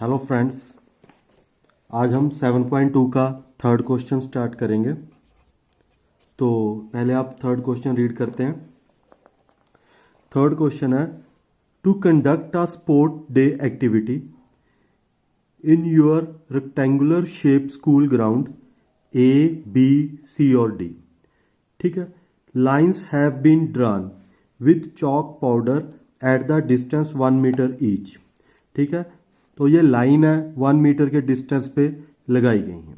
Hello friends, आज हम 7.2 का थर्ड क्वेश्चन स्टार्ट करेंगे। तो पहले आप थर्ड क्वेश्चन रीड करते हैं। थर्ड क्वेश्चन है, to conduct a sport day activity in your rectangular shape school ground A B C और डी। ठीक है। Lines have been drawn with chalk powder at the distance 1 metre each. ठीक है, तो ये लाइन है 1 metre के डिस्टेंस पे लगाई गई है।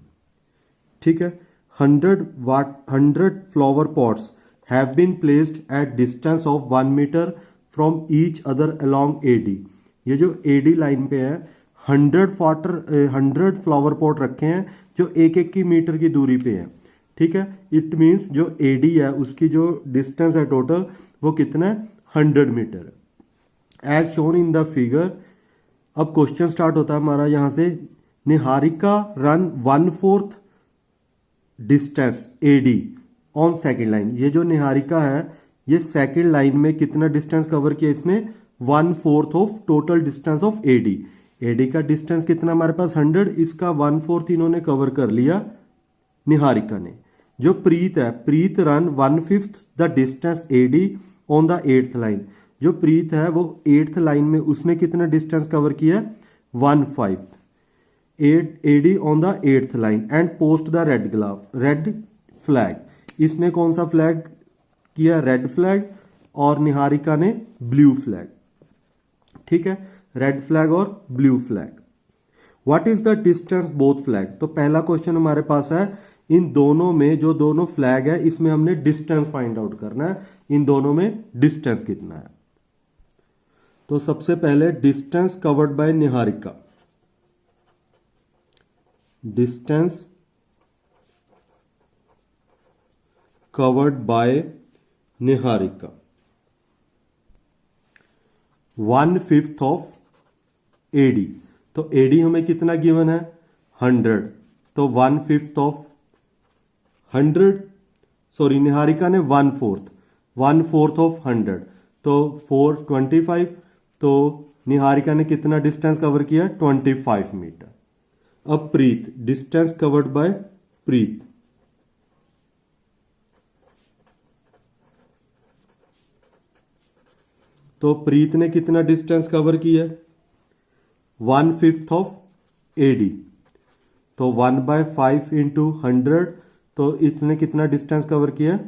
ठीक है। 100 flower pots have been placed at distance of 1 metre from each other along AD. ये जो एडी लाइन पे है 100 फ्लावर पॉट रखे हैं जो एक एक की मीटर की दूरी पे है। ठीक है, इट मीन्स जो एडी है उसकी जो डिस्टेंस है टोटल वो कितना है, 100 मीटर है as shown in the figure. अब क्वेश्चन स्टार्ट होता है हमारा यहां से, Niharika run 1/4 distance AD on second line. ये जो निहारिका है ये सेकेंड लाइन में कितना डिस्टेंस कवर किया इसने, 1/4 of total distance of AD. AD का डिस्टेंस कितना हमारे पास 100, इसका 1/4 इन्होंने कवर कर लिया निहारिका ने। जो प्रीत है, Preet ran 1/5 the distance AD on the 8th line. जो प्रीत है वो 8th लाइन में उसने कितना डिस्टेंस कवर किया, 1/5 AD on the 8th line and post the red flag. इसने कौन सा फ्लैग किया, रेड फ्लैग, और निहारिका ने ब्लू फ्लैग। ठीक है, रेड फ्लैग और blue flag. What is the distance both flag. तो पहला क्वेश्चन हमारे पास है, इन दोनों में जो दोनों फ्लैग है इसमें हमने डिस्टेंस फाइंड आउट करना है, इन दोनों में डिस्टेंस कितना है। तो सबसे पहले distance covered by Niharika, distance covered by Niharika 1/5 of AD. तो एडी हमें कितना गिवन है, 100, तो 1/5 ऑफ 100, सॉरी निहारिका ने 1/4 ऑफ 100, तो 425, तो निहारिका ने कितना डिस्टेंस कवर किया, 25 मीटर। अब प्रीत, डिस्टेंस कवर्ड बाय प्रीत, तो प्रीत ने कितना डिस्टेंस कवर किया, 1/5 ऑफ एडी, तो 1/5 इंटू 100, तो इसने कितना डिस्टेंस कवर किया,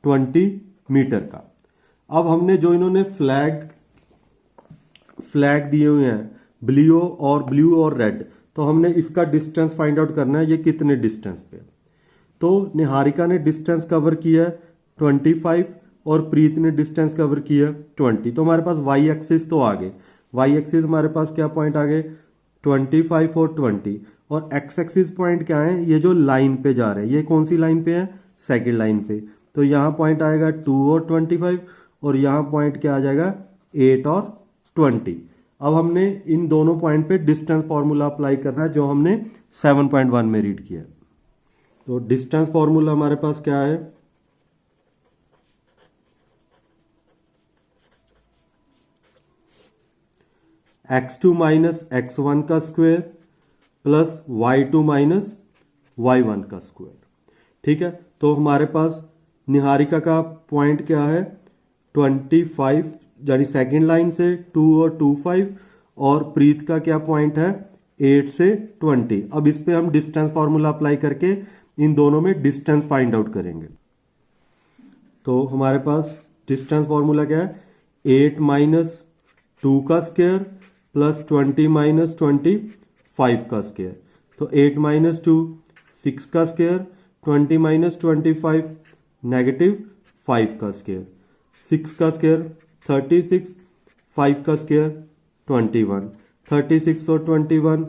20 मीटर का। अब हमने जो इन्होंने फ्लैग दिए हुए हैं ब्लू और रेड, तो हमने इसका डिस्टेंस फाइंड आउट करना है, ये कितने डिस्टेंस पे। तो निहारिका ने डिस्टेंस कवर किया 25 और प्रीत ने डिस्टेंस कवर किया 20। तो हमारे पास वाई एक्सिस तो आ गए, वाई एक्सिस हमारे पास क्या पॉइंट आ गए, 25 और 20, और एक्स एक्सिस पॉइंट क्या है, ये जो लाइन पे जा रहे हैं, ये कौन सी लाइन पे है, सेकेंड लाइन पे। तो यहाँ पॉइंट आएगा 2 और 25, और यहाँ पॉइंट क्या आ जाएगा, 8 और 20। अब हमने इन दोनों पॉइंट पे डिस्टेंस फॉर्मूला अप्लाई करना है जो हमने 7.1 में रीड किया। तो डिस्टेंस फॉर्मूला हमारे पास क्या है, x2 माइनस x1 का square plus y2 minus y1 का स्क्वायर। ठीक है, तो हमारे पास निहारिका का पॉइंट क्या है, 25, यानी सेकेंड लाइन से 2 और 25, और प्रीत का क्या पॉइंट है, 8 से 20। अब इस पे हम डिस्टेंस फॉर्मूला अप्लाई करके इन दोनों में डिस्टेंस फाइंड आउट करेंगे। तो हमारे पास डिस्टेंस फॉर्मूला क्या है, 8 माइनस 2 का स्क्वायर प्लस 20 माइनस 25 का स्क्वायर। तो 8 माइनस 2 6 का स्क्वायर, 20 माइनस 25 -5 का स्क्वायर, 6 का स्क्वायर 36, 5 का स्क्वायर 21, 36 और 21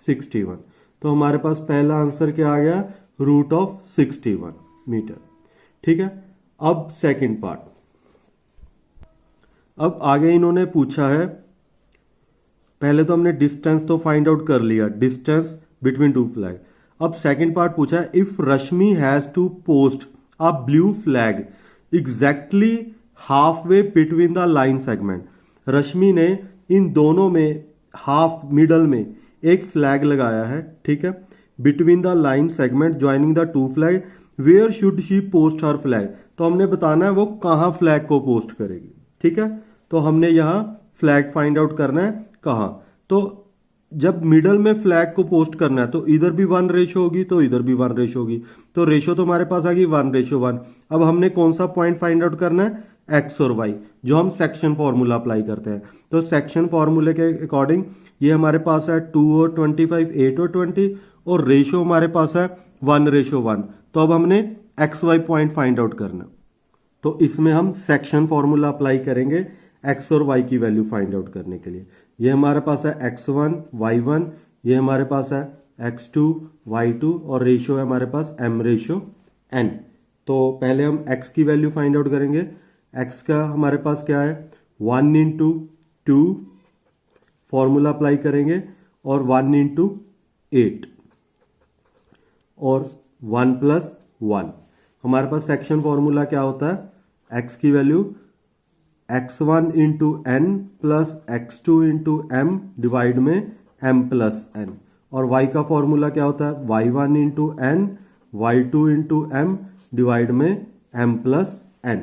61। तो हमारे पास पहला आंसर क्या आ गया, √61 मीटर। ठीक है, अब सेकंड पार्ट। अब आगे इन्होंने पूछा है, पहले तो हमने डिस्टेंस तो फाइंड आउट कर लिया, डिस्टेंस बिटवीन टू फ्लैग। अब सेकंड पार्ट पूछा है, if Rashmi has to post a blue flag exactly half way between the line segment. Rashmi ने इन दोनों में हाफ मिडल में एक फ्लैग लगाया है, ठीक है, between the line segment joining the two flag, where should she post her flag. तो हमने बताना है वो कहाँ फ्लैग को पोस्ट करेगी, ठीक है। तो हमने यहाँ फ्लैग फाइंड आउट करना है कहाँ। तो जब मिडल में फ्लैग को पोस्ट करना है तो इधर भी 1 रेशो होगी तो इधर भी 1 रेशो होगी, तो रेशो तो हमारे पास आ गई 1:1। अब हमने कौन सा पॉइंट फाइंड आउट करना है, एक्स और वाई, जो हम सेक्शन फॉर्मूला अप्लाई करते हैं। तो सेक्शन फॉर्मूले के अकॉर्डिंग ये हमारे पास है 2 और 25, 8 और 20, और रेशो हमारे पास है 1:1। तो अब हमने x y point find out करना, तो इसमें हम सेक्शन फॉर्मूला अप्लाई करेंगे एक्स और वाई की वैल्यू फाइंड आउट करने के लिए। ये हमारे पास है x1 y1, ये हमारे पास है x2 y2, और रेशियो है हमारे पास m/n। तो पहले हम x की वैल्यू फाइंड आउट करेंगे। x का हमारे पास क्या है 1 × 2 फॉर्मूला अप्लाई करेंगे, और 1 × 8 और 1 + 1। हमारे पास सेक्शन फॉर्मूला क्या होता है, x की value x1 × n plus x2 × m divide में m + n, और y का फॉर्मूला क्या होता है y1 × n y2 × m divide में m + n,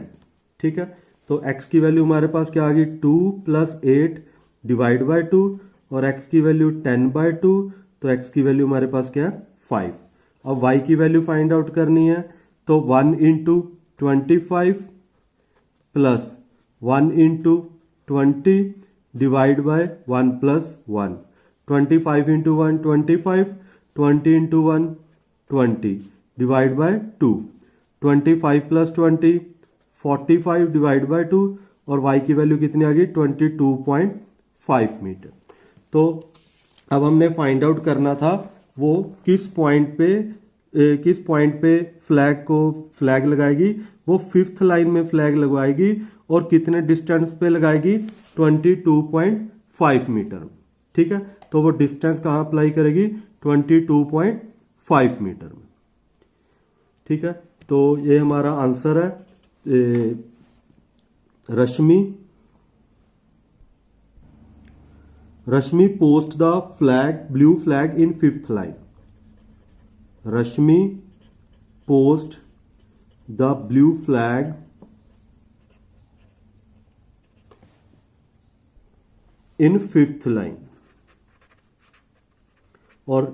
ठीक है। तो x की वैल्यू हमारे पास क्या आ गई 2 + 8 डिवाइड बाय 2, और x की वैल्यू 10/2, तो x की वैल्यू हमारे पास क्या है 5। अब y की वैल्यू फाइंड आउट करनी है, तो 1 × 25 plus 1 × 20 divide by 1 + 1, 25 × 1 25, 20 × 1 20 divide by 2, 25 + 20 45 divide by 2, और y की वैल्यू कितनी आ गई 22.5 मीटर। तो अब हमने फाइंड आउट करना था वो किस पॉइंट पे फ्लैग लगाएगी। वो 5th लाइन में फ्लैग लगवाएगी, और कितने डिस्टेंस पे लगाएगी 22.5 मीटर, ठीक है। तो वो डिस्टेंस कहाँ अप्लाई करेगी 22.5 मीटर में, ठीक है। तो ये हमारा आंसर है Rashmi post the blue flag in 5th line. Rashmi post the blue flag in 5th line, और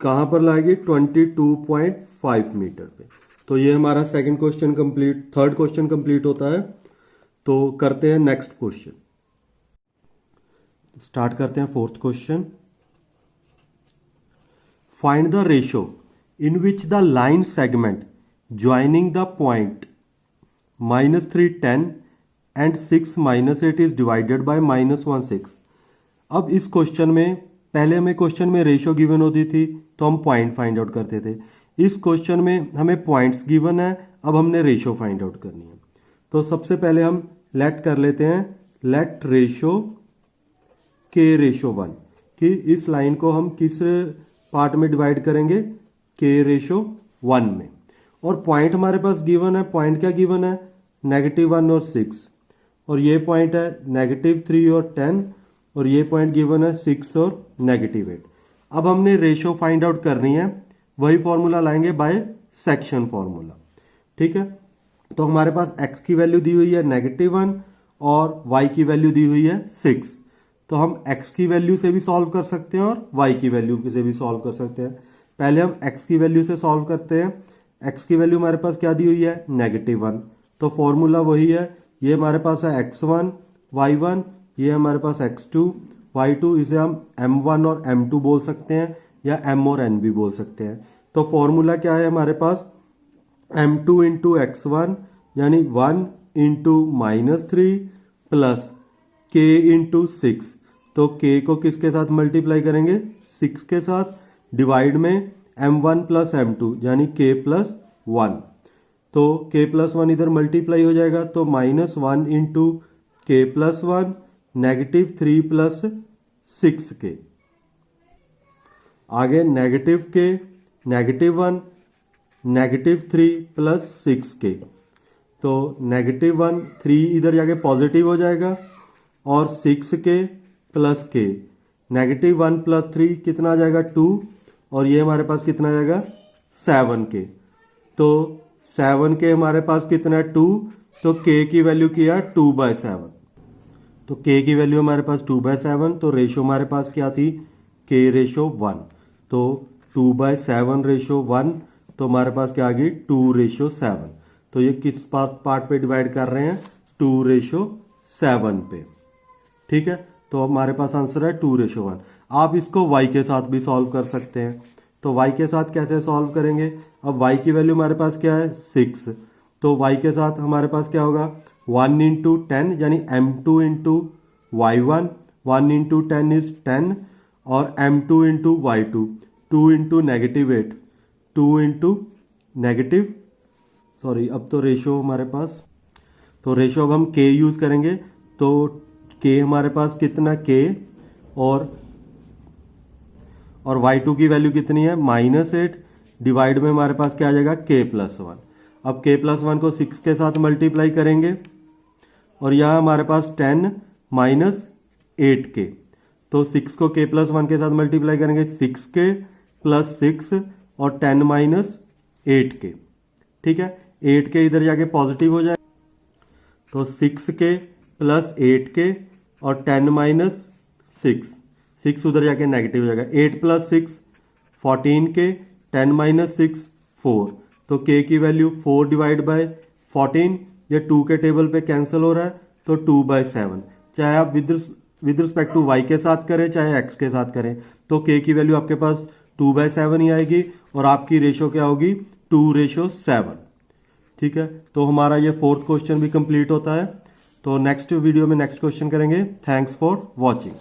कहां पर लाएगी 22.5 मीटर पे। तो ये हमारा थर्ड क्वेश्चन कंप्लीट होता है। तो करते हैं नेक्स्ट क्वेश्चन, स्टार्ट करते हैं 4th question. Find the ratio in which the line segment joining the point -3 10 and 6 -8 is divided by -1 6। अब इस क्वेश्चन में पहले हमें क्वेश्चन में रेशो गिवन होती थी तो हम पॉइंट फाइंड आउट करते थे। इस क्वेश्चन में हमें पॉइंट्स गिवन है, अब हमने रेशो फाइंड आउट करनी है। तो सबसे पहले हम लेट कर लेते हैं, लेट रेशो k/1, कि इस लाइन को हम किस पार्ट में डिवाइड करेंगे k/1 में। और पॉइंट हमारे पास गिवन है, पॉइंट क्या गिवन है -1 और 6, और ये पॉइंट है -3 और 10, और ये पॉइंट गिवन है 6 और -8। अब हमने रेशो फाइंड आउट करनी है, वही फॉर्मूला लाएंगे बाय सेक्शन फॉर्मूला, ठीक है। तो हमारे पास x की वैल्यू दी हुई है -1 और y की वैल्यू दी हुई है 6। तो हम x की वैल्यू से भी सॉल्व कर सकते हैं और y की वैल्यू से भी सॉल्व कर सकते हैं। पहले हम x की वैल्यू से सॉल्व करते हैं। x की वैल्यू हमारे पास क्या दी हुई है -1, तो फॉर्मूला वही है, ये हमारे पास है x1 y1, ये हमारे पास x2 y2, इसे हम m1 और m2 बोल सकते हैं या m और n भी बोल सकते हैं। तो फॉर्मूला क्या है हमारे पास m2 × x1 यानी 1 × -3 प्लस k × 6, तो k को किसके साथ मल्टीप्लाई करेंगे 6 के साथ, डिवाइड में m1 + m2 यानी k + 1, तो k + 1 इधर मल्टीप्लाई हो जाएगा, तो -1 × k + 1 -3 + 6k, आगे -k -1 -3 + 6k, तो -1 3 इधर जाके पॉजिटिव हो जाएगा, और 6k + k -1 + 3 कितना आ जाएगा 2, और ये हमारे पास कितना आ जाएगा 7k। तो 7k हमारे पास कितना है 2, तो k की वैल्यू क्या है 2/7। तो k की वैल्यू हमारे पास 2/7, तो रेशो हमारे पास क्या थी k/1। तो 2/7/1, तो हमारे पास क्या आ गई 2/7। तो ये किस पार्ट पे डिवाइड कर रहे हैं 2/7 पे। ठीक है, तो हमारे पास आंसर है 2/1। आप इसको y के साथ भी सॉल्व कर सकते हैं। तो y के साथ कैसे सॉल्व करेंगे? अब y की वैल्यू हमारे पास क्या है 6, तो y के साथ हमारे पास क्या होगा 1 × 10 यानी m2 × y1, 1 × 10 इज 10, और m2 × y2, 2 × -8, 2 × नेगेटिव, सॉरी अब तो रेशो हमारे पास, तो रेशो अब हम k यूज करेंगे। तो k हमारे पास कितना k, और y2 की वैल्यू कितनी है -8, डिवाइड में हमारे पास क्या आ जाएगा k+1। अब k+1 को 6 के साथ मल्टीप्लाई करेंगे, और यहाँ हमारे पास 10 - 8k, तो 6 को k+1 के साथ मल्टीप्लाई करेंगे 6k + 6 और 10 - 8k। ठीक है, 8k इधर जाके पॉजिटिव हो जाए, तो 6k + 8k और 10 - 6, 6 उधर जाके नेगेटिव हो जाएगा, 8 + 6 14k, 10 - 6 4, तो k की वैल्यू 4/14, ये 2 के टेबल पे कैंसिल हो रहा है, तो 2/7। चाहे आप विद रिस्पेक्ट टू y के साथ करें चाहे x के साथ करें, तो k की वैल्यू आपके पास 2/7 ही आएगी, और आपकी रेशो क्या होगी 2/7। ठीक है, तो हमारा ये 4th क्वेश्चन भी कंप्लीट होता है। तो नेक्स्ट वीडियो में नेक्स्ट क्वेश्चन करेंगे। Thanks for watching.